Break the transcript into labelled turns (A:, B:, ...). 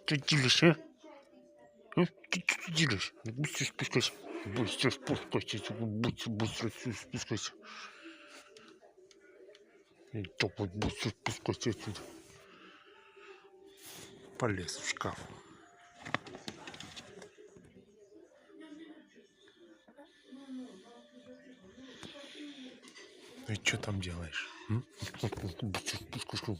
A: Ты делаешь, а? Ты что делаешь? Быстро спускайся. Быстро спускайся. Быстро спускайся. И топай, быстро спускайся отсюда. Полез в шкаф. Ты что там делаешь? Быстро спускайся.